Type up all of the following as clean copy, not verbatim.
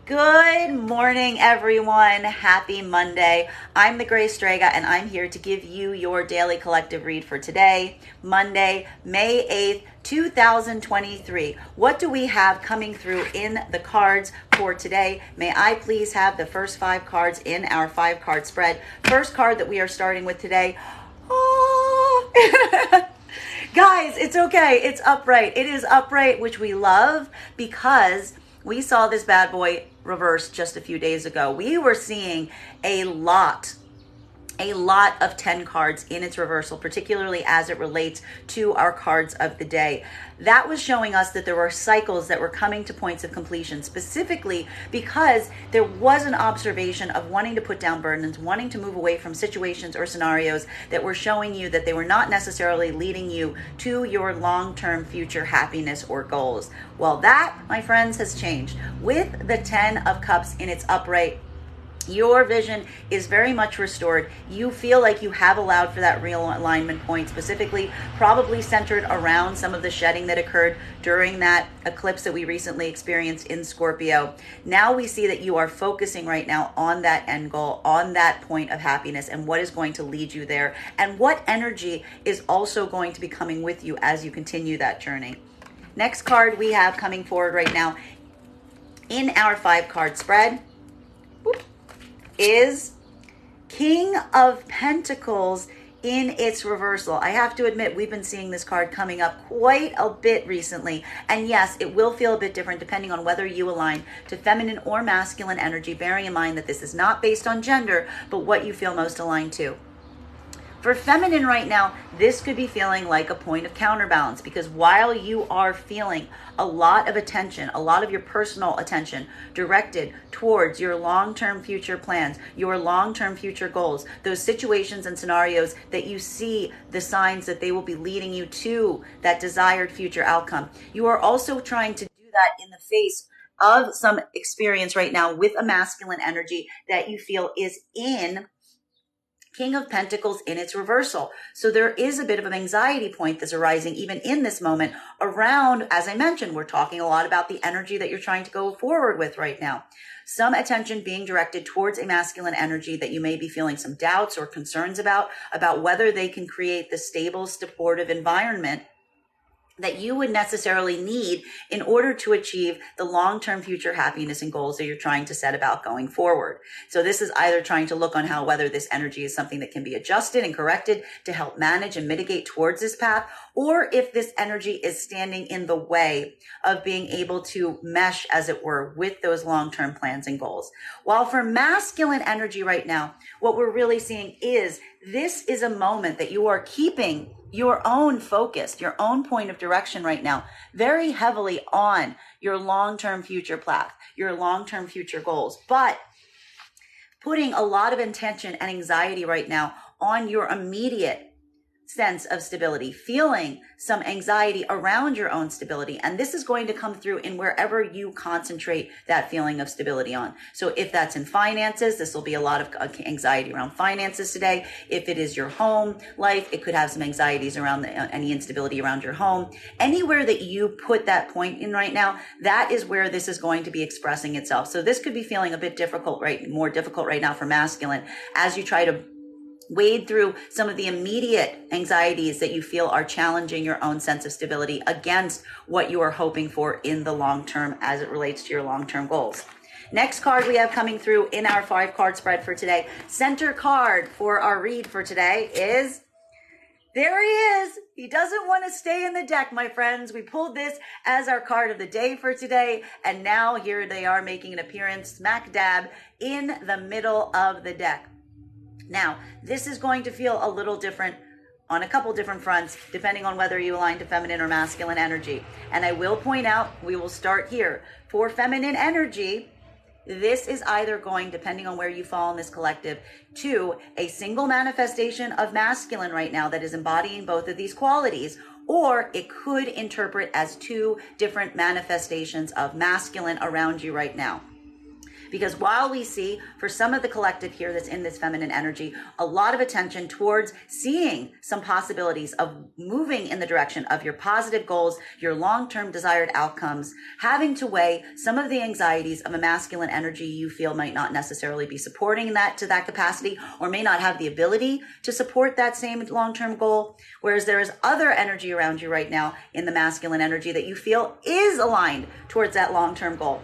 Good morning, everyone. Happy Monday. I'm the Gray Strega, and I'm here to give you your daily collective read for today, Monday, May 8th, 2023. What do we have coming through in the cards for today? May I please have the first 5 cards in our 5-card spread? First card that we are starting with today. Oh. Guys, it's okay. It's upright. It is upright, which we love because we saw this bad boy reverse just a few days ago. We were seeing a lot of 10 cards in its reversal, particularly as it relates to our cards of the day. That was showing us that there were cycles that were coming to points of completion, specifically because there was an observation of wanting to put down burdens, wanting to move away from situations or scenarios that were showing you that they were not necessarily leading you to your long-term future happiness or goals. Well, that, my friends, has changed. With the 10 of Cups in its upright, your vision is very much restored. You feel like you have allowed for that real alignment point, specifically probably centered around some of the shedding that occurred during that eclipse that we recently experienced in Scorpio. Now we see that you are focusing right now on that end goal, on that point of happiness, and what is going to lead you there, and what energy is also going to be coming with you as you continue that journey. Next card we have coming forward right now in our 5-card spread is King of Pentacles in its reversal. I have to admit, we've been seeing this card coming up quite a bit recently. And yes, it will feel a bit different depending on whether you align to feminine or masculine energy, bearing in mind that this is not based on gender, but what you feel most aligned to. For feminine right now, this could be feeling like a point of counterbalance, because while you are feeling a lot of attention, a lot of your personal attention directed towards your long-term future plans, your long-term future goals, those situations and scenarios that you see the signs that they will be leading you to that desired future outcome, you are also trying to do that in the face of some experience right now with a masculine energy that you feel is in King of Pentacles in its reversal. So there is a bit of an anxiety point that's arising even in this moment around, as I mentioned, we're talking a lot about the energy that you're trying to go forward with right now. Some attention being directed towards a masculine energy that you may be feeling some doubts or concerns about whether they can create the stable, supportive environment that you would necessarily need in order to achieve the long-term future happiness and goals that you're trying to set about going forward. So this is either trying to look on how whether this energy is something that can be adjusted and corrected to help manage and mitigate towards this path, or if this energy is standing in the way of being able to mesh, as it were, with those long-term plans and goals. While for masculine energy right now, what we're really seeing is this is a moment that you are keeping your own focus, your own point of direction right now, very heavily on your long-term future path, your long-term future goals, but putting a lot of intention and anxiety right now on your immediate sense of stability, feeling some anxiety around your own stability. And this is going to come through in wherever you concentrate that feeling of stability on. So if that's in finances, this will be a lot of anxiety around finances today. If it is your home life, it could have some anxieties around any instability around your home. Anywhere that you put that point in right now, that is where this is going to be expressing itself. So this could be feeling a bit difficult, more difficult right now for masculine as you try to wade through some of the immediate anxieties that you feel are challenging your own sense of stability against what you are hoping for in the long term as it relates to your long-term goals. Next card we have coming through in our 5-card spread for today, center card for our read for today is, there he is. He doesn't want to stay in the deck, my friends. We pulled this as our card of the day for today, and now here they are making an appearance smack dab in the middle of the deck. Now, this is going to feel a little different on a couple different fronts, depending on whether you align to feminine or masculine energy. And I will point out, we will start here. For feminine energy, this is either going, depending on where you fall in this collective, to a single manifestation of masculine right now that is embodying both of these qualities, or it could interpret as 2 different manifestations of masculine around you right now. Because while we see for some of the collective here that's in this feminine energy, a lot of attention towards seeing some possibilities of moving in the direction of your positive goals, your long-term desired outcomes, having to weigh some of the anxieties of a masculine energy you feel might not necessarily be supporting that to that capacity, or may not have the ability to support that same long-term goal. Whereas there is other energy around you right now in the masculine energy that you feel is aligned towards that long-term goal,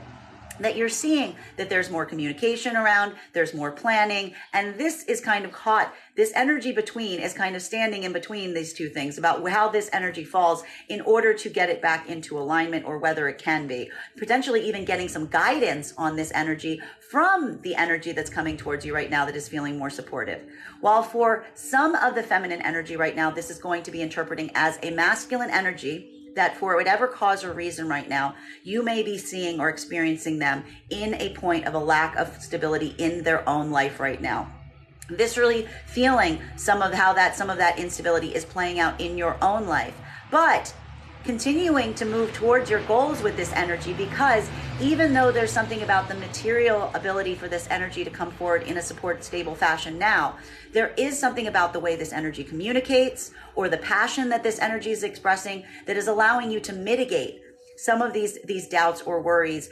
that you're seeing that there's more communication around, there's more planning, and this is kind of caught, this energy between is kind of standing in between these two things about how this energy falls in order to get it back into alignment, or whether it can be. Potentially even getting some guidance on this energy from the energy that's coming towards you right now that is feeling more supportive. While for some of the feminine energy right now, this is going to be interpreting as a masculine energy that for whatever cause or reason right now, you may be seeing or experiencing them in a point of a lack of stability in their own life right now. Viscerally feeling some of that instability is playing out in your own life, but continuing to move towards your goals with this energy, because even though there's something about the material ability for this energy to come forward in a supported, stable fashion now, there is something about the way this energy communicates, or the passion that this energy is expressing, that is allowing you to mitigate some of these doubts or worries,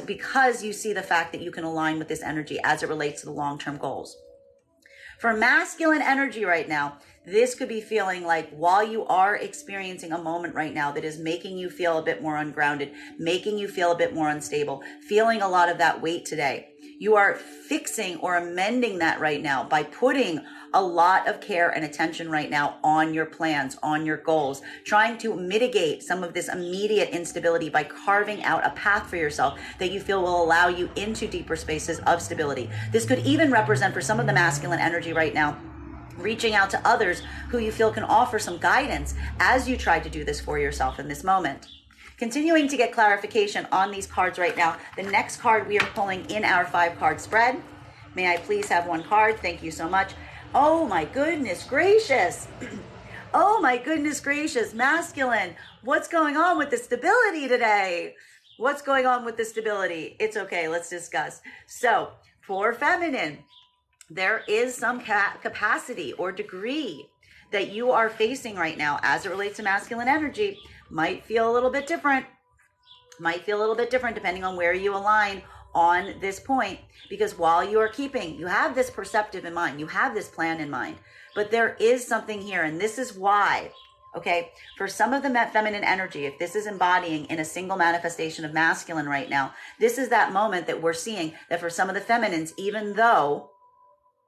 because you see the fact that you can align with this energy as it relates to the long-term goals. For masculine energy right now, this could be feeling like, while you are experiencing a moment right now that is making you feel a bit more ungrounded, making you feel a bit more unstable, feeling a lot of that weight today, you are fixing or amending that right now by putting a lot of care and attention right now on your plans, on your goals, trying to mitigate some of this immediate instability by carving out a path for yourself that you feel will allow you into deeper spaces of stability. This could even represent, for some of the masculine energy right now, reaching out to others who you feel can offer some guidance as you try to do this for yourself in this moment. Continuing to get clarification on these cards right now, the next card we are pulling in our 5-card spread. May I please have one card? Thank you so much. Oh my goodness gracious. Oh my goodness gracious, masculine. What's going on with the stability today? What's going on with the stability? It's okay, let's discuss. So for feminine, there is some capacity or degree that you are facing right now as it relates to masculine energy. Might feel a little bit different depending on where you align on this point, because while you are you have this perceptive in mind, you have this plan in mind, but there is something here, and this is why, okay, for some of the feminine energy, if this is embodying in a single manifestation of masculine right now, this is that moment that we're seeing that for some of the feminines, even though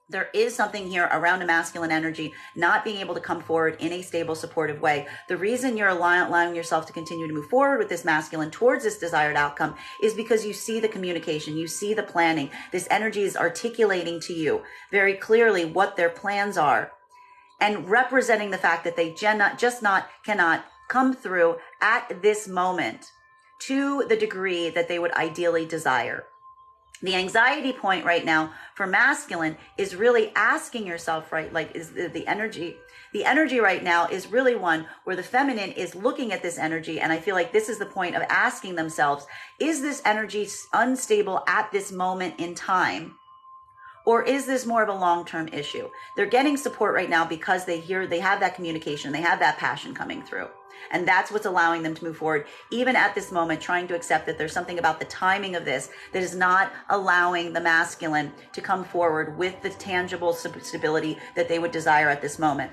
there is something here around a masculine energy not being able to come forward in a stable, supportive way. The reason you're allowing yourself to continue to move forward with this masculine towards this desired outcome is because you see the communication, you see the planning. This energy is articulating to you very clearly what their plans are, and representing the fact that they cannot come through at this moment to the degree that they would ideally desire. The anxiety point right now for masculine is really asking yourself, right? Like, is the energy right now is really one where the feminine is looking at this energy. And I feel like this is the point of asking themselves, is this energy unstable at this moment in time? Or is this more of a long-term issue? They're getting support right now because they have that communication, they have that passion coming through. And that's what's allowing them to move forward, even at this moment, trying to accept that there's something about the timing of this that is not allowing the masculine to come forward with the tangible stability that they would desire at this moment.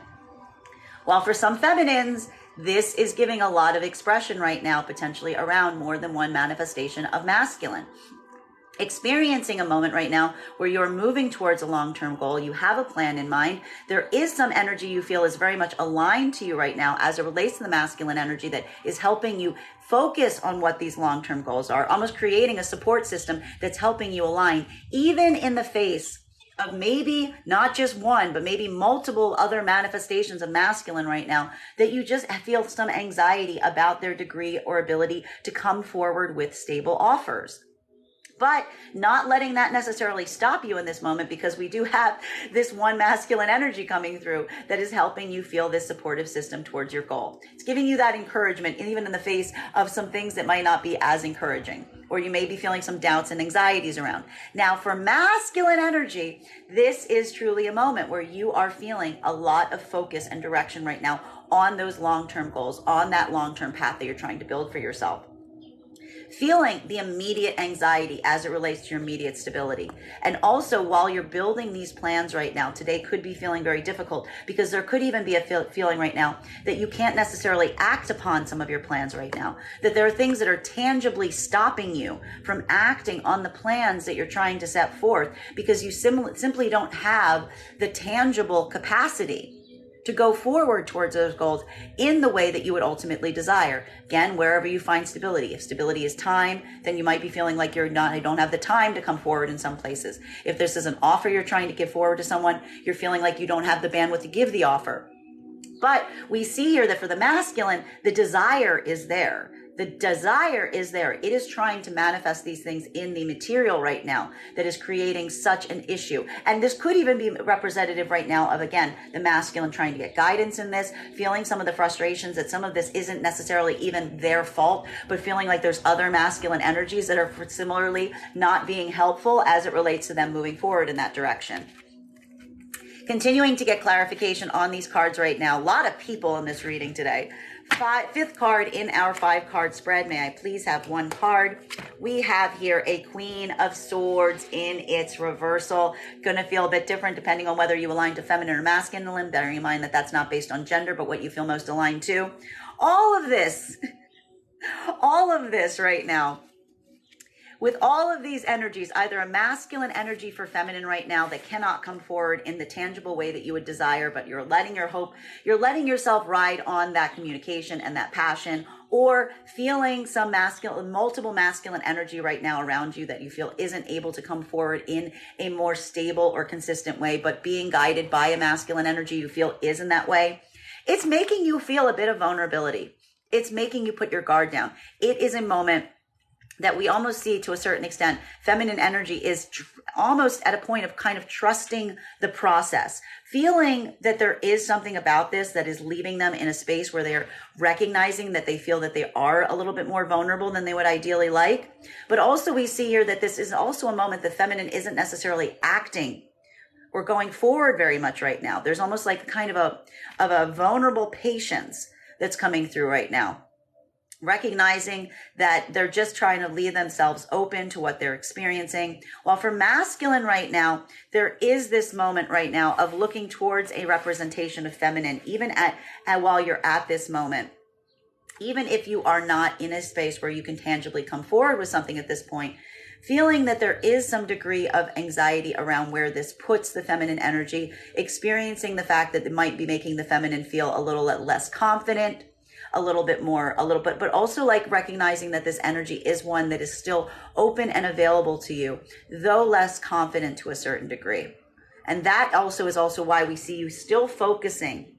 While for some feminines, this is giving a lot of expression right now, potentially around more than one manifestation of masculine. Experiencing a moment right now where you're moving towards a long-term goal, you have a plan in mind. There is some energy you feel is very much aligned to you right now as it relates to the masculine energy that is helping you focus on what these long-term goals are, almost creating a support system that's helping you align, even in the face of maybe not just one, but maybe multiple other manifestations of masculine right now, that you just feel some anxiety about their degree or ability to come forward with stable offers. but not letting that necessarily stop you in this moment, because we do have this one masculine energy coming through that is helping you feel this supportive system towards your goal. It's giving you that encouragement, even in the face of some things that might not be as encouraging, or you may be feeling some doubts and anxieties around. Now, for masculine energy, this is truly a moment where you are feeling a lot of focus and direction right now on those long-term goals, on that long-term path that you're trying to build for yourself. Feeling the immediate anxiety as it relates to your immediate stability. And also, while you're building these plans right now, today could be feeling very difficult, because there could even be a feeling right now that you can't necessarily act upon some of your plans right now, that there are things that are tangibly stopping you from acting on the plans that you're trying to set forth, because you simply don't have the tangible capacity to go forward towards those goals in the way that you would ultimately desire. Again, wherever you find stability. If stability is time, then you might be feeling like you don't have the time to come forward in some places. If this is an offer you're trying to give forward to someone, you're feeling like you don't have the bandwidth to give the offer. But we see here that for the masculine, the desire is there. The desire is there. It is trying to manifest these things in the material right now that is creating such an issue. And this could even be representative right now of, again, the masculine trying to get guidance in this, feeling some of the frustrations that some of this isn't necessarily even their fault, but feeling like there's other masculine energies that are similarly not being helpful as it relates to them moving forward in that direction. Continuing to get clarification on these cards right now. A lot of people in this reading today. Fifth card in our 5-card spread. May I please have one card? We have here a Queen of Swords in its reversal. Going to feel a bit different depending on whether you align to feminine or masculine, bearing in mind that that's not based on gender, but what you feel most aligned to. All of this right now, with all of these energies, either a masculine energy for feminine right now that cannot come forward in the tangible way that you would desire, but you're letting yourself ride on that communication and that passion, or feeling some multiple masculine energy right now around you that you feel isn't able to come forward in a more stable or consistent way, but being guided by a masculine energy you feel is in that way. It's making you feel a bit of vulnerability. It's making you put your guard down. It is a moment that we almost see, to a certain extent, feminine energy is almost at a point of kind of trusting the process, feeling that there is something about this that is leaving them in a space where they're recognizing that they feel that they are a little bit more vulnerable than they would ideally like. But also we see here that this is also a moment that feminine isn't necessarily acting or going forward very much right now. There's almost like kind of a vulnerable patience that's coming through right now, recognizing that they're just trying to leave themselves open to what they're experiencing. While for masculine right now, there is this moment right now of looking towards a representation of feminine, even at while you're at this moment. Even if you are not in a space where you can tangibly come forward with something at this point, feeling that there is some degree of anxiety around where this puts the feminine energy, experiencing the fact that it might be making the feminine feel a little less confident, but also like recognizing that this energy is one that is still open and available to you, though less confident to a certain degree. And that also is why we see you still focusing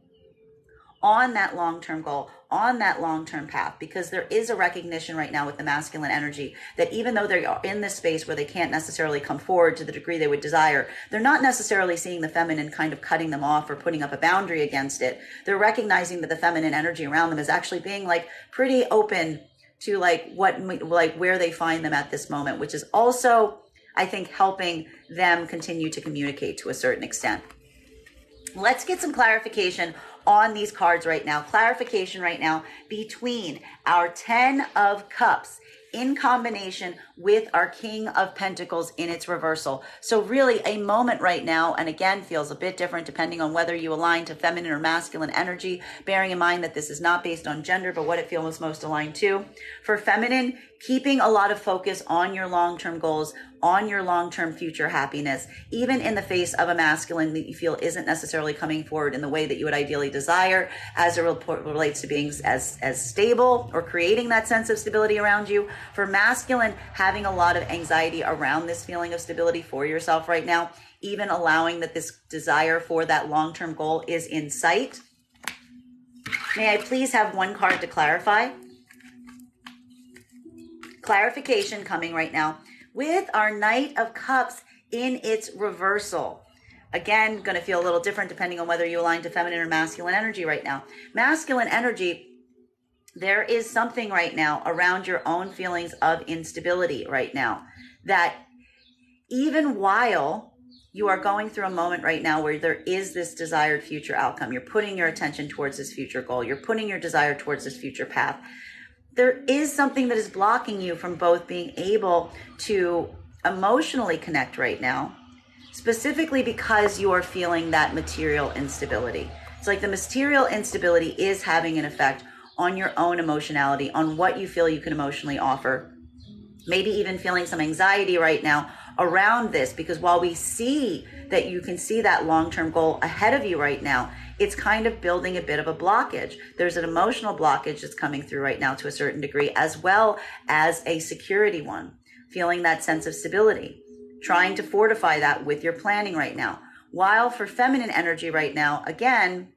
on that long-term goal, on that long-term path, because there is a recognition right now with the masculine energy that even though they are in this space where they can't necessarily come forward to the degree they would desire, they're not necessarily seeing the feminine kind of cutting them off or putting up a boundary against it. They're recognizing that the feminine energy around them is actually being like pretty open to where they find them at this moment, which is also, I think, helping them continue to communicate to a certain extent. Let's get some clarification on these cards right now. Clarification right now between our 10 of Cups in combination with our King of Pentacles in its reversal. So really a moment right now, and again, feels a bit different depending on whether you align to feminine or masculine energy, bearing in mind that this is not based on gender, but what it feels most aligned to. For feminine, keeping a lot of focus on your long-term goals, on your long-term future happiness, even in the face of a masculine that you feel isn't necessarily coming forward in the way that you would ideally desire as it relates to being as stable or creating that sense of stability around you. For masculine, having a lot of anxiety around this feeling of stability for yourself right now, even allowing that this desire for that long-term goal is in sight. May I please have one card to clarify? Clarification coming right now with our Knight of Cups in its reversal. Again, going to feel a little different depending on whether you align to feminine or masculine energy right now. Masculine energy, there is something right now around your own feelings of instability right now, that even while you are going through a moment right now where there is this desired future outcome, you're putting your attention towards this future goal, you're putting your desire towards this future path, there is something that is blocking you from both being able to emotionally connect right now, specifically because you are feeling that material instability. It's like the material instability is having an effect on your own emotionality, on what you feel you can emotionally offer. Maybe even feeling some anxiety right now around this, because while we see that you can see that long-term goal ahead of you right now, it's kind of building a bit of a blockage. There's an emotional blockage that's coming through right now to a certain degree, as well as a security one, feeling that sense of stability, trying to fortify that with your planning right now. While for feminine energy right now, again,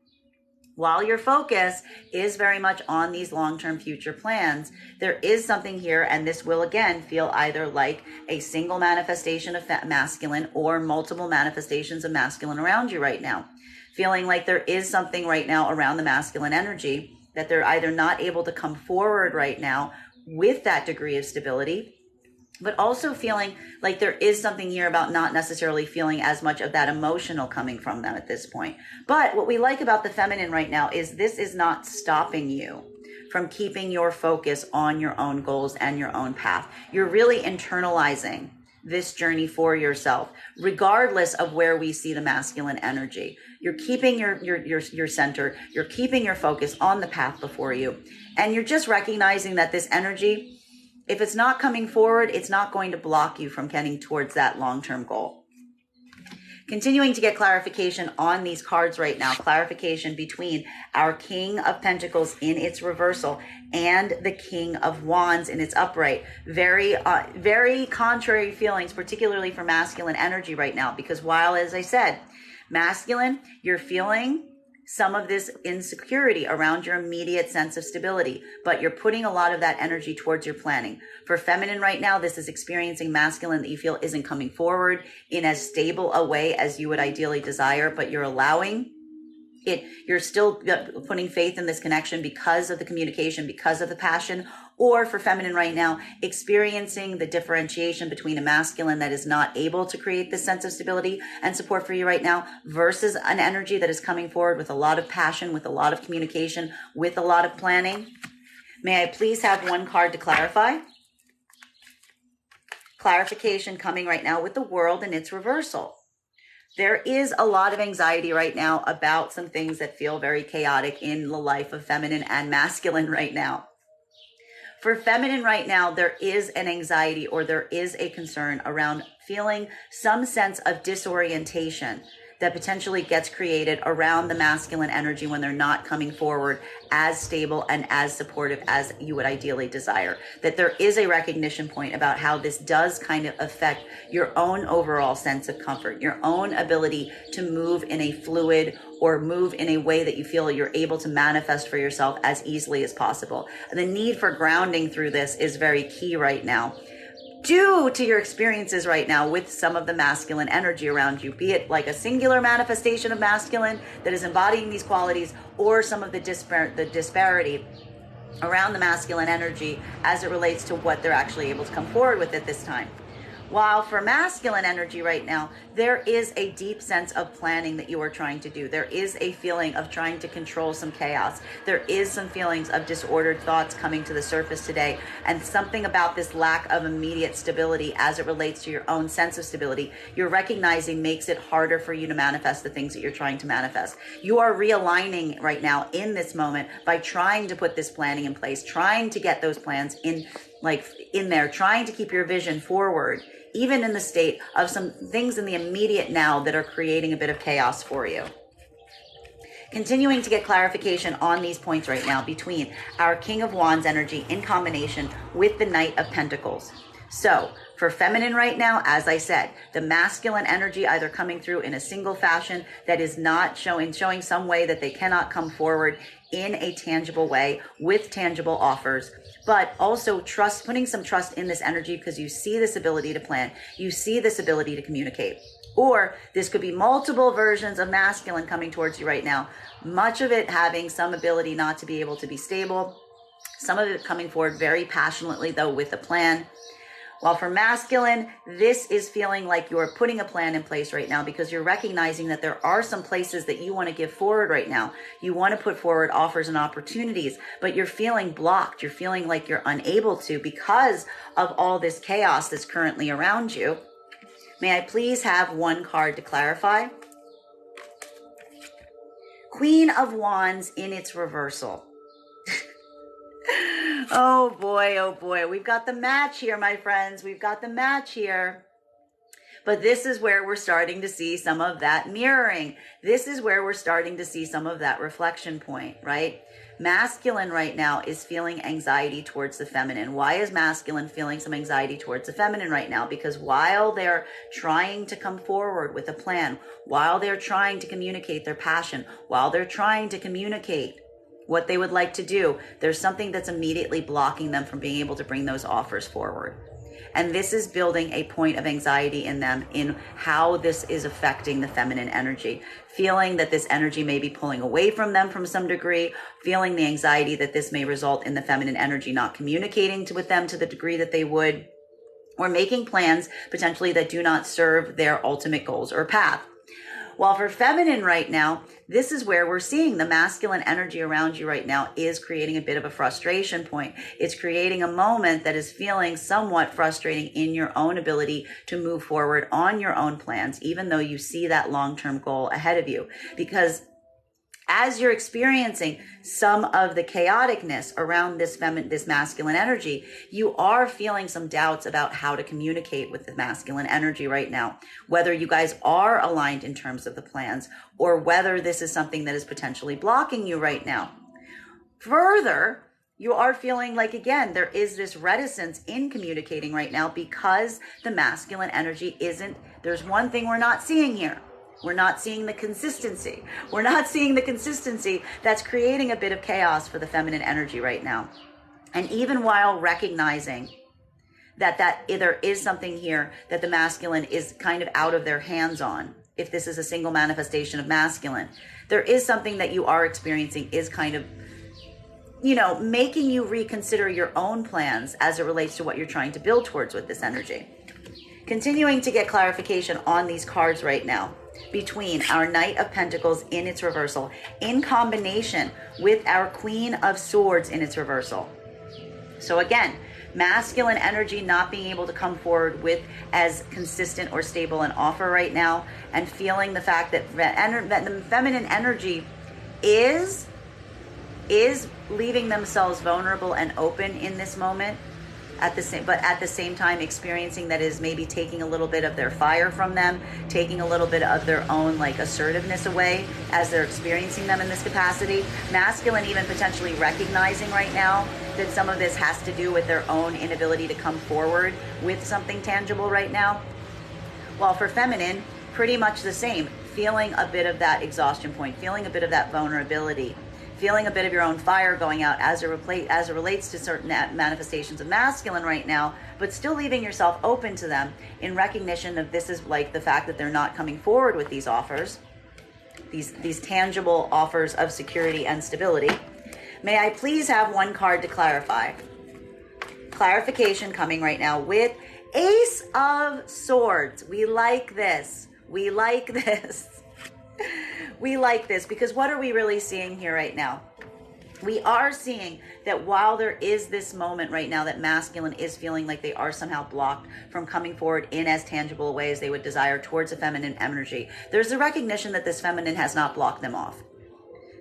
while your focus is very much on these long-term future plans, there is something here, and this will again feel either like a single manifestation of masculine or multiple manifestations of masculine around you right now. Feeling like there is something right now around the masculine energy that they're either not able to come forward right now with that degree of stability, but also feeling like there is something here about not necessarily feeling as much of that emotional coming from them at this point. But what we like about the feminine right now is this is not stopping you from keeping your focus on your own goals and your own path. You're really internalizing this journey for yourself, regardless of where we see the masculine energy. You're keeping your center, you're keeping your focus on the path before you, and you're just recognizing that this energy, if it's not coming forward, it's not going to block you from getting towards that long-term goal. Continuing to get clarification on these cards right now, clarification between our King of Pentacles in its reversal and the King of Wands in its upright. Very contrary feelings, particularly for masculine energy right now, because while, as I said, masculine, you're feeling some of this insecurity around your immediate sense of stability, but you're putting a lot of that energy towards your planning. For feminine right now, this is experiencing masculine that you feel isn't coming forward in as stable a way as you would ideally desire, but you're allowing it. You're still putting faith in this connection because of the communication, because of the passion. Or for feminine right now, experiencing the differentiation between a masculine that is not able to create this sense of stability and support for you right now versus an energy that is coming forward with a lot of passion, with a lot of communication, with a lot of planning. May I please have one card to clarify? Clarification coming right now with the World in its reversal. There is a lot of anxiety right now about some things that feel very chaotic in the life of feminine and masculine right now. For feminine right now, there is an anxiety or there is a concern around feeling some sense of disorientation that potentially gets created around the masculine energy when they're not coming forward as stable and as supportive as you would ideally desire. That there is a recognition point about how this does kind of affect your own overall sense of comfort, your own ability to move in a fluid or move in a way that you feel you're able to manifest for yourself as easily as possible. And the need for grounding through this is very key right now, due to your experiences right now with some of the masculine energy around you, be it like a singular manifestation of masculine that is embodying these qualities, or some of the disparity around the masculine energy as it relates to what they're actually able to come forward with at this time. While for masculine energy right now, there is a deep sense of planning that you are trying to do. There is a feeling of trying to control some chaos. There is some feelings of disordered thoughts coming to the surface today, and something about this lack of immediate stability as it relates to your own sense of stability, you're recognizing makes it harder for you to manifest the things that you're trying to manifest. You are realigning right now in this moment by trying to put this planning in place, trying to get those plans in there, trying to keep your vision forward, even in the state of some things in the immediate now that are creating a bit of chaos for you. Continuing to get clarification on these points right now between our King of Wands energy in combination with the Knight of Pentacles. So for feminine right now, as I said, the masculine energy either coming through in a single fashion that is not showing some way that they cannot come forward in a tangible way with tangible offers, but also putting some trust in this energy because you see this ability to plan, you see this ability to communicate. Or this could be multiple versions of masculine coming towards you right now. Much of it having some ability not to be able to be stable. Some of it coming forward very passionately, though, with a plan. While for masculine, this is feeling like you're putting a plan in place right now because you're recognizing that there are some places that you want to give forward right now. You want to put forward offers and opportunities, but you're feeling blocked. You're feeling like you're unable to because of all this chaos that's currently around you. May I please have one card to clarify? Queen of Wands in its reversal. Oh boy. We've got the match here, my friends. We've got the match here. But this is where we're starting to see some of that mirroring. This is where we're starting to see some of that reflection point, right? Masculine right now is feeling anxiety towards the feminine. Why is masculine feeling some anxiety towards the feminine right now? Because while they're trying to come forward with a plan, while they're trying to communicate their passion, while they're trying to communicate what they would like to do, there's something that's immediately blocking them from being able to bring those offers forward. And this is building a point of anxiety in them in how this is affecting the feminine energy, feeling that this energy may be pulling away from them from some degree, feeling the anxiety that this may result in the feminine energy not communicating with them to the degree that they would, or making plans potentially that do not serve their ultimate goals or path. While for feminine right now, this is where we're seeing the masculine energy around you right now is creating a bit of a frustration point. It's creating a moment that is feeling somewhat frustrating in your own ability to move forward on your own plans, even though you see that long-term goal ahead of you. Because as you're experiencing some of the chaoticness around this masculine energy, you are feeling some doubts about how to communicate with the masculine energy right now, whether you guys are aligned in terms of the plans or whether this is something that is potentially blocking you right now. Further, you are feeling like, again, there is this reticence in communicating right now because the masculine energy there's one thing we're not seeing here. We're not seeing the consistency. We're not seeing the consistency that's creating a bit of chaos for the feminine energy right now. And even while recognizing that there is something here that the masculine is kind of out of their hands on, if this is a single manifestation of masculine, there is something that you are experiencing is kind of, making you reconsider your own plans as it relates to what you're trying to build towards with this energy. Continuing to get clarification on these cards right now between our Knight of Pentacles in its reversal in combination with our Queen of Swords in its reversal. So again, masculine energy not being able to come forward with as consistent or stable an offer right now, and feeling the fact that the feminine energy is leaving themselves vulnerable and open in this moment. At the same time experiencing that is maybe taking a little bit of their fire from them, taking a little bit of their own assertiveness away as they're experiencing them in this capacity. Masculine even potentially recognizing right now that some of this has to do with their own inability to come forward with something tangible right now. While for feminine, pretty much the same, feeling a bit of that exhaustion point, feeling a bit of that vulnerability, feeling a bit of your own fire going out as it relates to certain manifestations of masculine right now, but still leaving yourself open to them in recognition of this is like the fact that they're not coming forward with these offers, these tangible offers of security and stability. May I please have one card to clarify? Clarification coming right now with Ace of Swords. We like this. We like this. We like this because what are we really seeing here right now? We are seeing that while there is this moment right now that masculine is feeling like they are somehow blocked from coming forward in as tangible a way as they would desire towards a feminine energy, there's a recognition that this feminine has not blocked them off.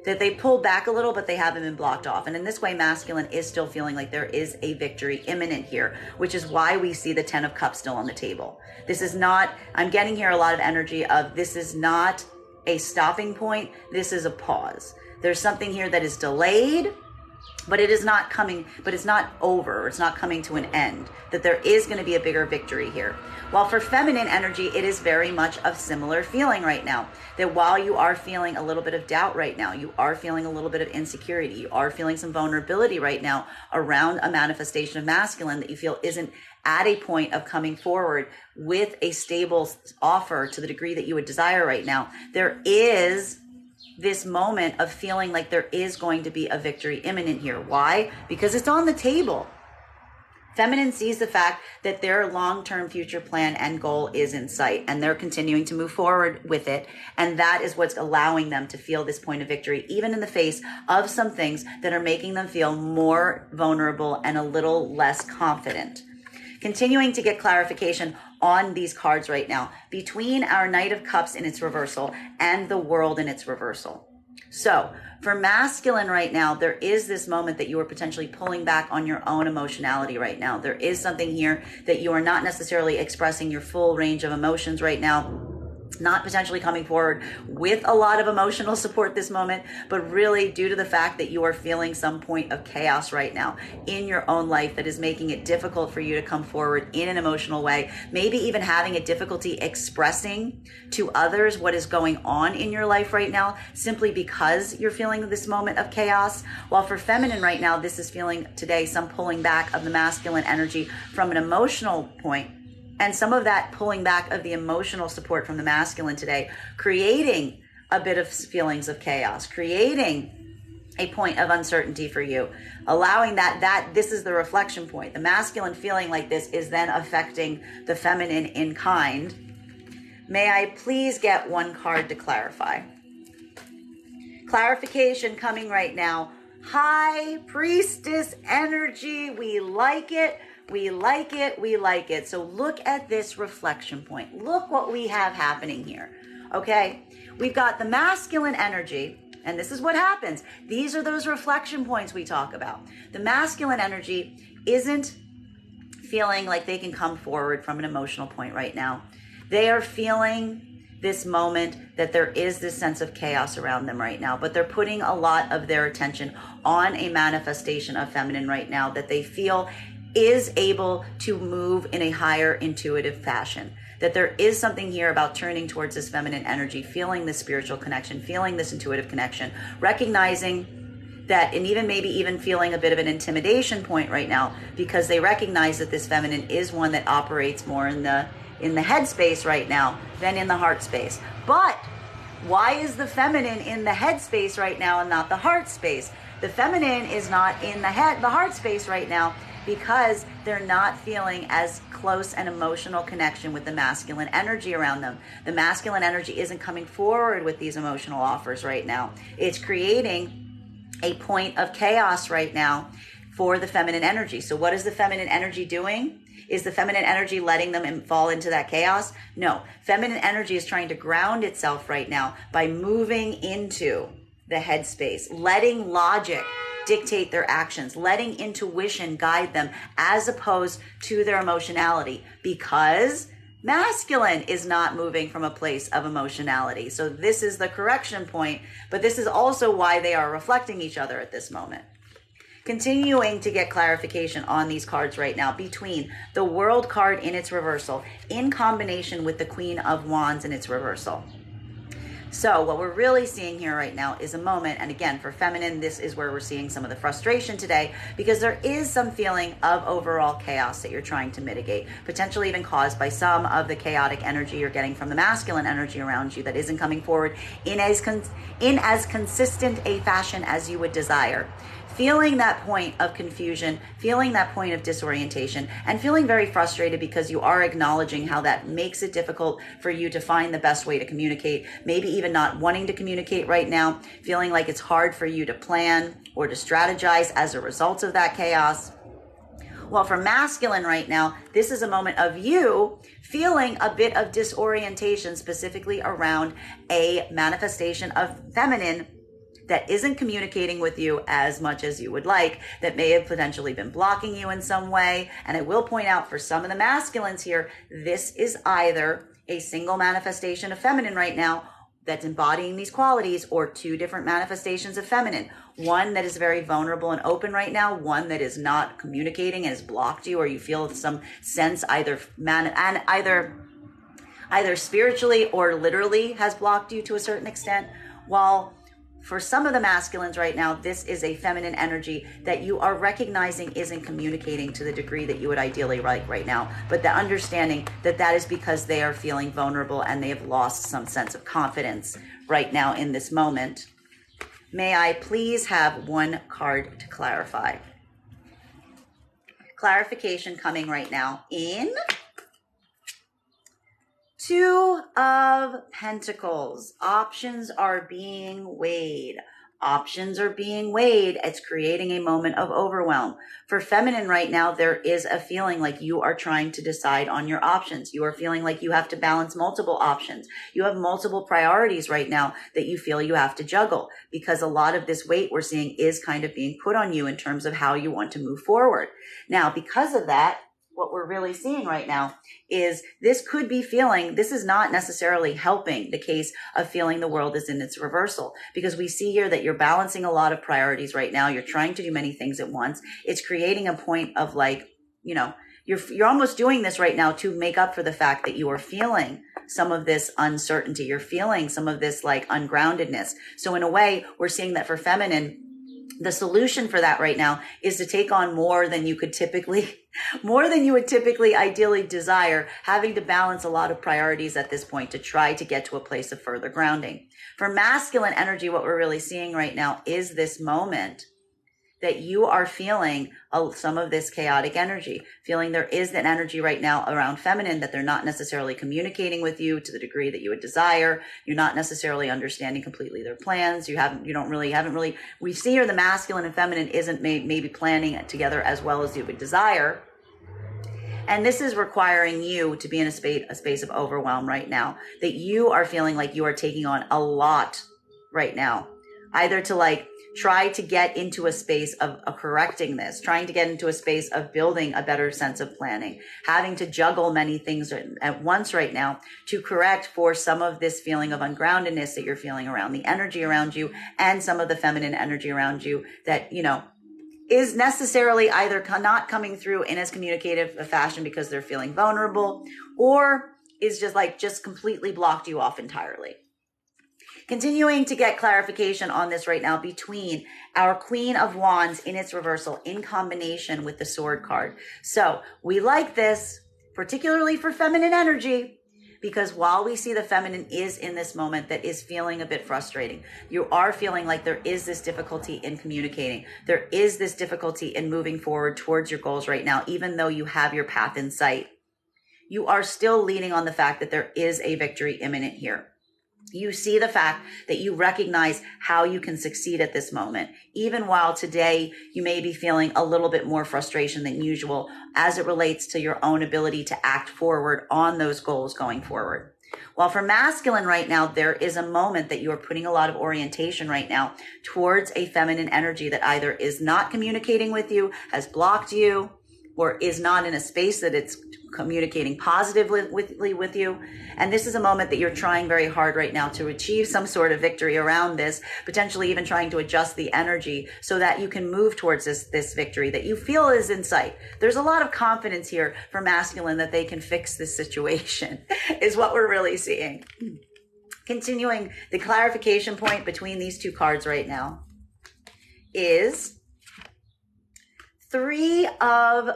That they pulled back a little, but they haven't been blocked off. And in this way, masculine is still feeling like there is a victory imminent here, which is why we see the 10 of Cups still on the table. This is not, I'm getting here a lot of energy of this is not a stopping point. This is a pause. There's something here that is delayed, but it is not coming, but it's not over. It's not coming to an end, that there is going to be a bigger victory here. While for feminine energy, it is very much of similar feeling right now, that while you are feeling a little bit of doubt right now, you are feeling a little bit of insecurity, you are feeling some vulnerability right now around a manifestation of masculine that you feel isn't at a point of coming forward with a stable offer to the degree that you would desire right now. There is this moment of feeling like there is going to be a victory imminent here. Why? Because it's on the table. Feminine sees the fact that their long-term future plan and goal is in sight, and they're continuing to move forward with it. And that is what's allowing them to feel this point of victory, even in the face of some things that are making them feel more vulnerable and a little less confident. Continuing to get clarification on these cards right now between our Knight of Cups in its reversal and the World in its reversal. So for masculine right now, there is this moment that you are potentially pulling back on your own emotionality right now. There is something here that you are not necessarily expressing your full range of emotions right now, not potentially coming forward with a lot of emotional support this moment, but really due to the fact that you are feeling some point of chaos right now in your own life that is making it difficult for you to come forward in an emotional way, maybe even having a difficulty expressing to others what is going on in your life right now, simply because you're feeling this moment of chaos. While for feminine right now, this is feeling today some pulling back of the masculine energy from an emotional point, and some of that pulling back of the emotional support from the masculine today, creating a bit of feelings of chaos, creating a point of uncertainty for you, allowing that this is the reflection point. The masculine feeling like this is then affecting the feminine in kind. May I please get one card to clarify? Clarification coming right now. High Priestess energy. We like it. We like it. We like it. So look at this reflection point. Look what we have happening here. Okay. We've got the masculine energy, and this is what happens. These are those reflection points we talk about. The masculine energy isn't feeling like they can come forward from an emotional point right now. They are feeling this moment that there is this sense of chaos around them right now, but they're putting a lot of their attention on a manifestation of feminine right now that they feel is able to move in a higher intuitive fashion. That there is something here about turning towards this feminine energy, feeling this spiritual connection, feeling this intuitive connection, recognizing that, and maybe even feeling a bit of an intimidation point right now, because they recognize that this feminine is one that operates more in the head space right now than in the heart space. But why is the feminine in the head space right now and not the heart space? The feminine is not in the heart space right now because they're not feeling as close an emotional connection with the masculine energy around them. The masculine energy isn't coming forward with these emotional offers right now. It's creating a point of chaos right now for the feminine energy. So what is the feminine energy doing? Is the feminine energy letting them fall into that chaos? No. Feminine energy is trying to ground itself right now by moving into the headspace, letting logic dictate their actions, letting intuition guide them as opposed to their emotionality, because masculine is not moving from a place of emotionality. So this is the correction point, but this is also why they are reflecting each other at this moment. Continuing to get clarification on these cards right now between the World card in its reversal in combination with the Queen of Wands in its reversal. So what we're really seeing here right now is a moment, and again, for feminine, this is where we're seeing some of the frustration today, because there is some feeling of overall chaos that you're trying to mitigate, potentially even caused by some of the chaotic energy you're getting from the masculine energy around you that isn't coming forward in as consistent a fashion as you would desire. Feeling that point of confusion, feeling that point of disorientation, and feeling very frustrated because you are acknowledging how that makes it difficult for you to find the best way to communicate, maybe even not wanting to communicate right now, feeling like it's hard for you to plan or to strategize as a result of that chaos. Well, for masculine right now, this is a moment of you feeling a bit of disorientation, specifically around a manifestation of feminine that isn't communicating with you as much as you would like, that may have potentially been blocking you in some way. And I will point out, for some of the masculines here, this is either a single manifestation of feminine right now, that's embodying these qualities, or two different manifestations of feminine. One that is very vulnerable and open right now, one that is not communicating and has blocked you, or you feel some sense either spiritually or literally has blocked you to a certain extent. While for some of the masculines right now, this is a feminine energy that you are recognizing isn't communicating to the degree that you would ideally like right now. But the understanding that that is because they are feeling vulnerable and they have lost some sense of confidence right now in this moment. May I please have one card to clarify? Clarification coming right now in Two of Pentacles. Options are being weighed. Options are being weighed. It's creating a moment of overwhelm. For feminine right now, there is a feeling like you are trying to decide on your options. You are feeling like you have to balance multiple options. You have multiple priorities right now that you feel you have to juggle, because a lot of this weight we're seeing is kind of being put on you in terms of how you want to move forward. Now, because of that, what we're really seeing right now is this could be feeling, this is not necessarily helping the case of feeling the world is in its reversal, because we see here that you're balancing a lot of priorities right now. You're trying to do many things at once. It's creating a point of like, you're almost doing this right now to make up for the fact that you are feeling some of this uncertainty. You're feeling some of this like ungroundedness. So in a way, we're seeing that for feminine, the solution for that right now is to take on more than you would typically ideally desire, having to balance a lot of priorities at this point to try to get to a place of further grounding. For masculine energy, what we're really seeing right now is this moment that you are feeling some of this chaotic energy, feeling there is an energy right now around feminine that they're not necessarily communicating with you to the degree that you would desire. You're not necessarily understanding completely their plans. We see here the masculine and feminine isn't maybe planning it together as well as you would desire. And this is requiring you to be in a space of overwhelm right now, that you are feeling like you are taking on a lot right now, either to try to get into a space of correcting this, trying to get into a space of building a better sense of planning, having to juggle many things at once right now to correct for some of this feeling of ungroundedness that you're feeling around the energy around you, and some of the feminine energy around you that, is necessarily either not coming through in as communicative a fashion because they're feeling vulnerable, or is just completely blocked you off entirely. Continuing to get clarification on this right now between our Queen of Wands in its reversal in combination with the Sword card. So we like this, particularly for feminine energy, because while we see the feminine is in this moment that is feeling a bit frustrating, you are feeling like there is this difficulty in communicating. There is this difficulty in moving forward towards your goals right now, even though you have your path in sight. You are still leaning on the fact that there is a victory imminent here. You see the fact that you recognize how you can succeed at this moment, even while today you may be feeling a little bit more frustration than usual as it relates to your own ability to act forward on those goals going forward. While for masculine right now, there is a moment that you are putting a lot of orientation right now towards a feminine energy that either is not communicating with you, has blocked you, or is not in a space that it's communicating positively with you. And this is a moment that you're trying very hard right now to achieve some sort of victory around this, potentially even trying to adjust the energy so that you can move towards this victory that you feel is in sight. There's a lot of confidence here for masculine that they can fix this situation is what we're really seeing. Continuing, the clarification point between these two cards right now is Three of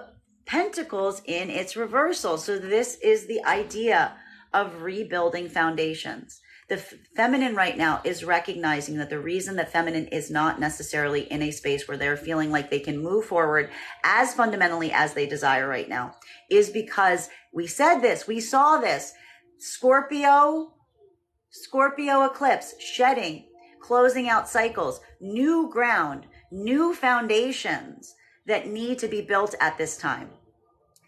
Pentacles in its reversal. So this is the idea of rebuilding foundations. The feminine right now is recognizing that the reason that feminine is not necessarily in a space where they're feeling like they can move forward as fundamentally as they desire right now is because we said this, we saw this, Scorpio eclipse, shedding, closing out cycles, new ground, new foundations that need to be built at this time.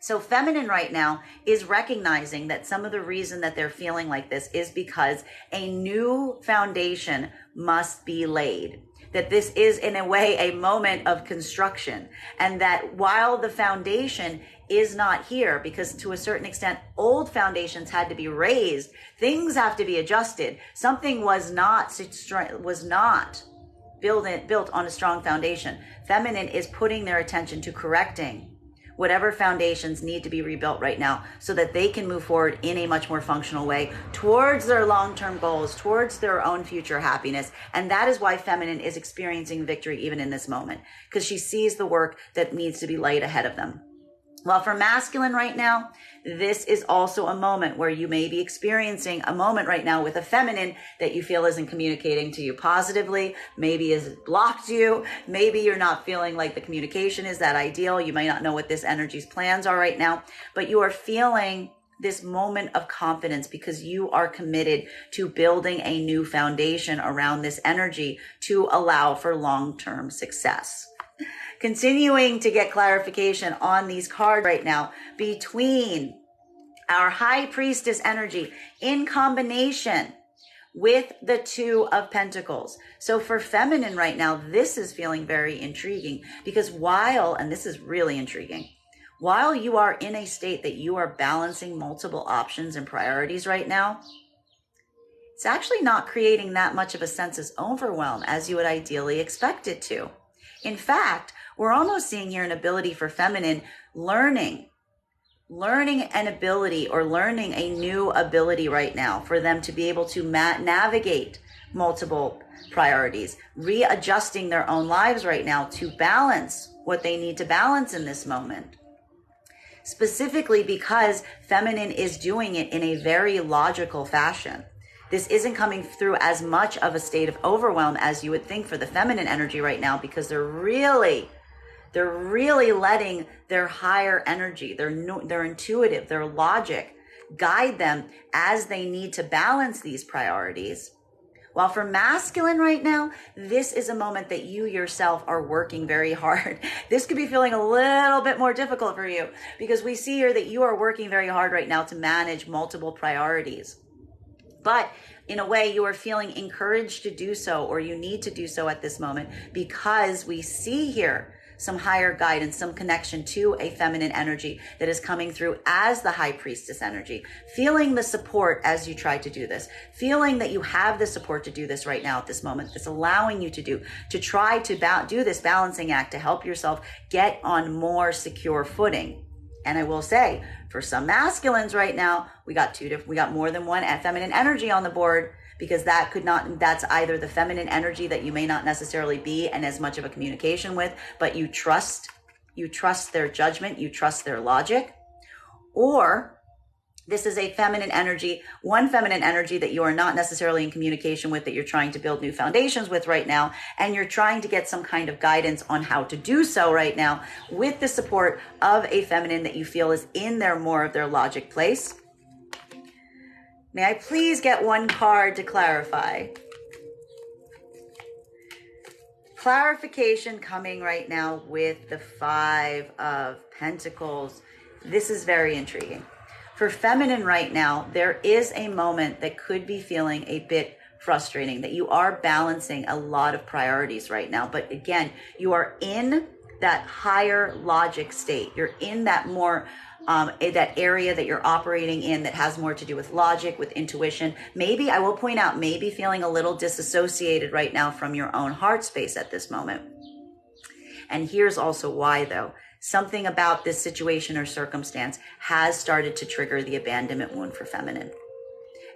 So feminine right now is recognizing that some of the reason that they're feeling like this is because a new foundation must be laid. That this is in a way a moment of construction, and that while the foundation is not here, because to a certain extent, old foundations had to be raised. Things have to be adjusted. Something was not built on a strong foundation. Feminine is putting their attention to correcting whatever foundations need to be rebuilt right now so that they can move forward in a much more functional way towards their long-term goals, towards their own future happiness. And that is why feminine is experiencing victory even in this moment, because she sees the work that needs to be laid ahead of them. Well, for masculine right now, this is also a moment where you may be experiencing a moment right now with a feminine that you feel isn't communicating to you positively, maybe has blocked you, maybe you're not feeling like the communication is that ideal. You might not know what this energy's plans are right now, but you are feeling this moment of confidence because you are committed to building a new foundation around this energy to allow for long-term success. Continuing to get clarification on these cards right now between our High Priestess energy in combination with the Two of Pentacles. So for feminine right now, this is feeling very intriguing because and this is really intriguing, while you are in a state that you are balancing multiple options and priorities right now, it's actually not creating that much of a sense of overwhelm as you would ideally expect it to. In fact, we're almost seeing here an ability for feminine learning an ability or learning a new ability right now for them to be able to navigate multiple priorities, readjusting their own lives right now to balance what they need to balance in this moment. Specifically because feminine is doing it in a very logical fashion. This isn't coming through as much of a state of overwhelm as you would think for the feminine energy right now, because they're really letting their higher energy, their intuitive, their logic guide them as they need to balance these priorities. While for masculine right now, this is a moment that you yourself are working very hard. This could be feeling a little bit more difficult for you because we see here that you are working very hard right now to manage multiple priorities. But in a way, you are feeling encouraged to do so, or you need to do so at this moment, because we see here some higher guidance, some connection to a feminine energy that is coming through as the High Priestess energy, feeling the support as you try to do this, feeling that you have the support to do this right now at this moment, that's allowing you to try to do this balancing act to help yourself get on more secure footing. And I will say, for some masculines right now, we got more than one feminine energy on the board, because that's either the feminine energy that you may not necessarily be in as much of a communication with, but you trust their judgment, you trust their logic, or this is a one feminine energy that you are not necessarily in communication with, that you're trying to build new foundations with right now, and you're trying to get some kind of guidance on how to do so right now with the support of a feminine that you feel is in more of their logic place. May I please get one card to clarify? Clarification coming right now with the Five of Pentacles. This is very intriguing. For feminine right now, there is a moment that could be feeling a bit frustrating, that you are balancing a lot of priorities right now. But again, you are in that higher logic state. You're in that more that area that you're operating in that has more to do with logic, with intuition. Maybe, I will point out, maybe feeling a little disassociated right now from your own heart space at this moment. And here's also why, though. Something about this situation or circumstance has started to trigger the abandonment wound for feminine.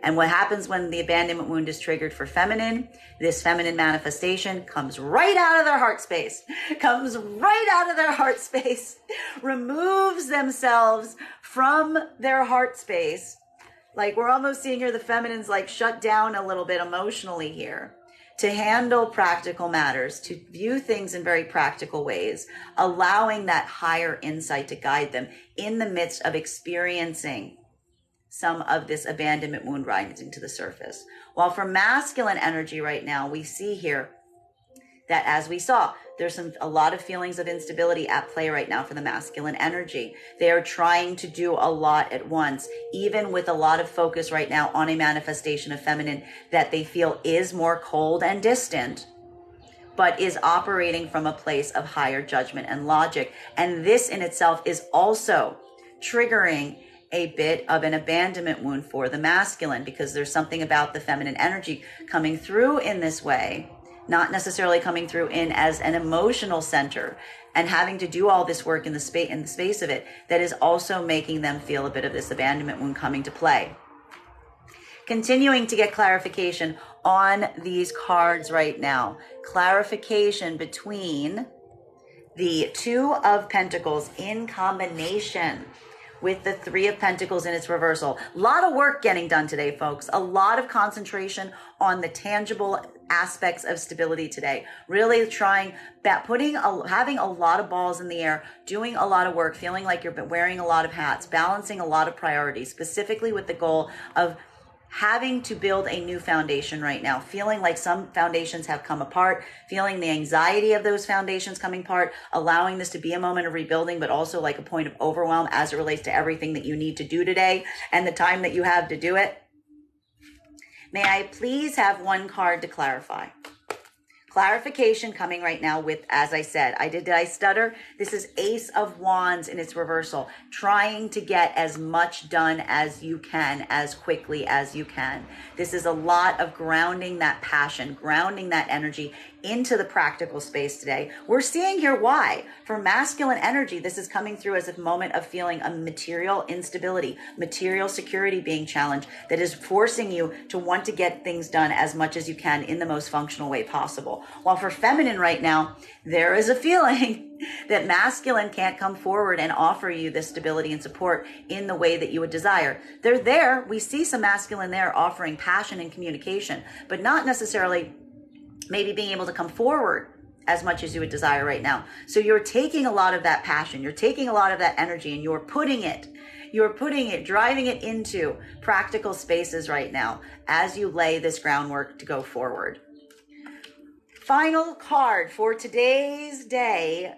And what happens when the abandonment wound is triggered for feminine, this feminine manifestation comes right out of their heart space, removes themselves from their heart space. Like, we're almost seeing here the feminine's like shut down a little bit emotionally here to handle practical matters, to view things in very practical ways, allowing that higher insight to guide them in the midst of experiencing some of this abandonment wound rising to the surface. While for masculine energy right now, we see here that, as we saw, there's a lot of feelings of instability at play right now for the masculine energy. They are trying to do a lot at once, even with a lot of focus right now on a manifestation of feminine that they feel is more cold and distant, but is operating from a place of higher judgment and logic. And this in itself is also triggering a bit of an abandonment wound for the masculine, because there's something about the feminine energy coming through in this way, not necessarily coming through in as an emotional center and having to do all this work in the space of it, that is also making them feel a bit of this abandonment wound coming to play. Continuing to get clarification on these cards right now. Clarification between the Two of Pentacles in combination with the Three of Pentacles in its reversal. A lot of work getting done today, folks. A lot of concentration on the tangible aspects of stability today. Really having a lot of balls in the air, doing a lot of work, feeling like you're wearing a lot of hats, balancing a lot of priorities, specifically with the goal of having to build a new foundation right now, feeling like some foundations have come apart, feeling the anxiety of those foundations coming apart, allowing this to be a moment of rebuilding, but also like a point of overwhelm as it relates to everything that you need to do today and the time that you have to do it. May I please have one card to clarify? Clarification coming right now with, as I said, did I stutter? This is Ace of Wands in its reversal, trying to get as much done as you can, as quickly as you can. This is a lot of grounding that passion, grounding that energy into the practical space today. We're seeing here why. For masculine energy, this is coming through as a moment of feeling a material instability, material security being challenged, that is forcing you to want to get things done as much as you can in the most functional way possible. While for feminine right now, there is a feeling that masculine can't come forward and offer you this stability and support in the way that you would desire. They're there. We see some masculine there offering passion and communication, but not necessarily maybe being able to come forward as much as you would desire right now. So you're taking a lot of that passion, you're taking a lot of that energy, and you're putting it, driving it into practical spaces right now as you lay this groundwork to go forward. Final card for today's day,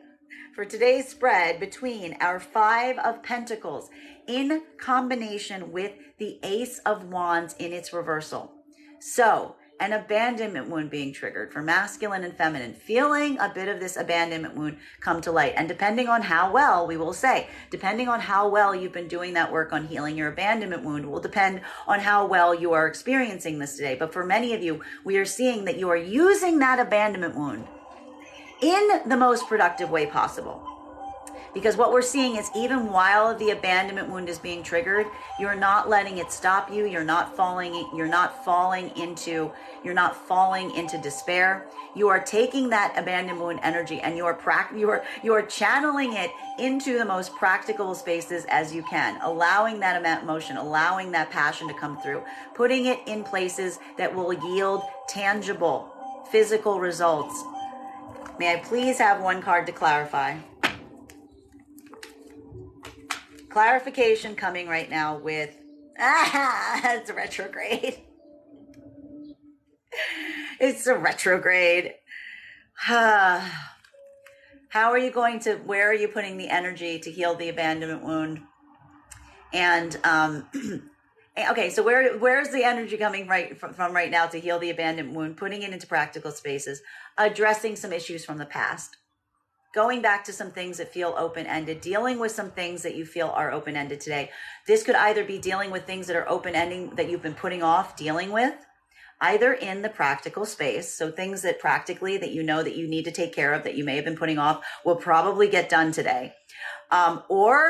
for today's spread, between our Five of Pentacles in combination with the Ace of Wands in its reversal. So, an abandonment wound being triggered for masculine and feminine, feeling a bit of this abandonment wound come to light. And depending on how well, we will say, depending on how well you've been doing that work on healing your abandonment wound will depend on how well you are experiencing this today. But for many of you, we are seeing that you are using that abandonment wound in the most productive way possible. Because what we're seeing is, even while the abandonment wound is being triggered, you're not letting it stop you. You're not falling into despair. You are taking that abandonment wound energy and you are channeling it into the most practical spaces as you can, allowing that emotion, allowing that passion to come through, putting it in places that will yield tangible physical results. May I please have one card to clarify? Clarification coming right now with, it's retrograde. It's a retrograde. How are you where are you putting the energy to heal the abandonment wound? And, okay, so where's the energy coming from right now to heal the abandonment wound? Putting it into practical spaces, addressing some issues from the past. Going back to some things that feel open-ended, dealing with some things that you feel are open-ended today. This could either be dealing with things that are open-ending that you've been putting off dealing with, either in the practical space. So things that practically that you know that you need to take care of that you may have been putting off will probably get done today. Or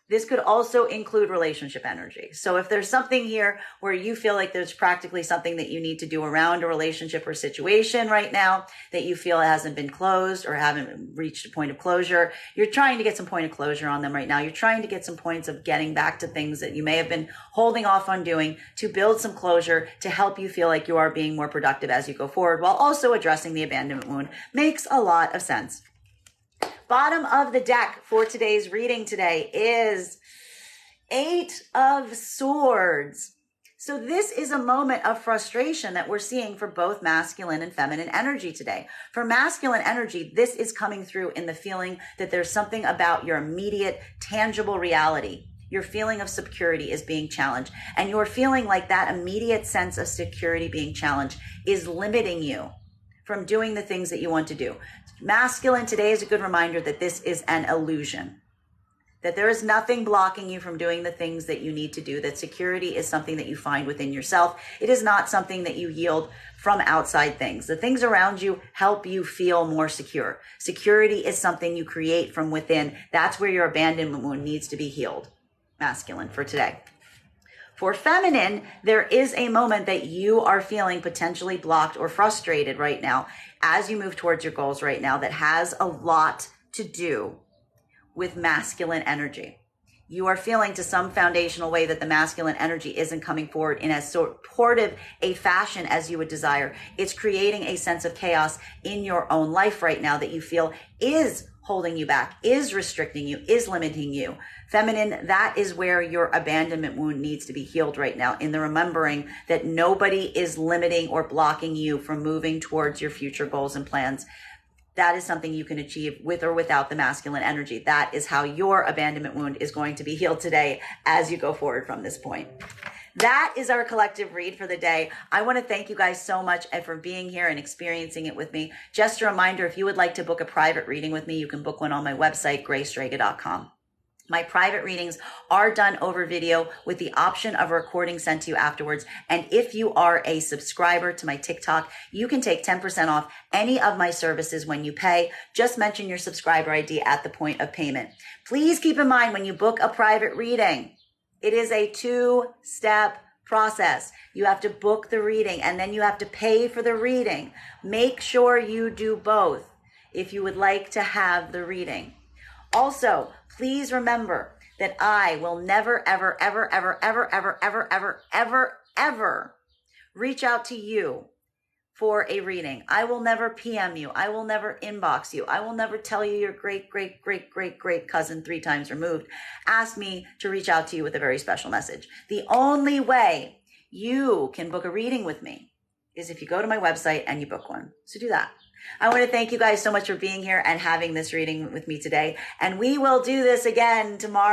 this could also include relationship energy. So if there's something here where you feel like there's practically something that you need to do around a relationship or situation right now that you feel hasn't been closed or haven't reached a point of closure, you're trying to get some point of closure on them right now. You're trying to get some points of getting back to things that you may have been holding off on doing to build some closure to help you feel like you are being more productive as you go forward, while also addressing the abandonment wound. Makes a lot of sense. Bottom of the deck for today's reading today is Eight of Swords. So this is a moment of frustration that we're seeing for both masculine and feminine energy today. For masculine energy, this is coming through in the feeling that there's something about your immediate, tangible reality. Your feeling of security is being challenged, and you're feeling like that immediate sense of security being challenged is limiting you from doing the things that you want to do. Masculine today is a good reminder that this is an illusion. that there is nothing blocking you from doing the things that you need to do, that security is something that you find within yourself. It is not something that you yield from outside things. The things around you help you feel more secure. Security is something you create from within. That's where your abandonment wound needs to be healed. Masculine for today. For feminine, there is a moment that you are feeling potentially blocked or frustrated right now as you move towards your goals right now that has a lot to do with masculine energy. You are feeling to some foundational way that the masculine energy isn't coming forward in as supportive a fashion as you would desire. It's creating a sense of chaos in your own life right now that you feel is holding you back, is restricting you, is limiting you. Feminine, that is where your abandonment wound needs to be healed right now, in the remembering that nobody is limiting or blocking you from moving towards your future goals and plans. That is something you can achieve with or without the masculine energy. That is how your abandonment wound is going to be healed today as you go forward from this point. That is our collective read for the day. I want to thank you guys so much for being here and experiencing it with me. Just a reminder, if you would like to book a private reading with me, you can book one on my website, graystrega.com. My private readings are done over video with the option of a recording sent to you afterwards. And if you are a subscriber to my TikTok, you can take 10% off any of my services when you pay. Just mention your subscriber ID at the point of payment. Please keep in mind when you book a private reading, it is a 2-step process. You have to book the reading and then you have to pay for the reading. Make sure you do both if you would like to have the reading. Also, please remember that I will never, ever, ever, ever, ever, ever, ever, ever, ever, ever reach out to you for a reading. I will never PM you. I will never inbox you. I will never tell you your great, great, great, great, great cousin 3 times removed asked me to reach out to you with a very special message. The only way you can book a reading with me is if you go to my website and you book one. So do that. I want to thank you guys so much for being here and having this reading with me today. And we will do this again tomorrow.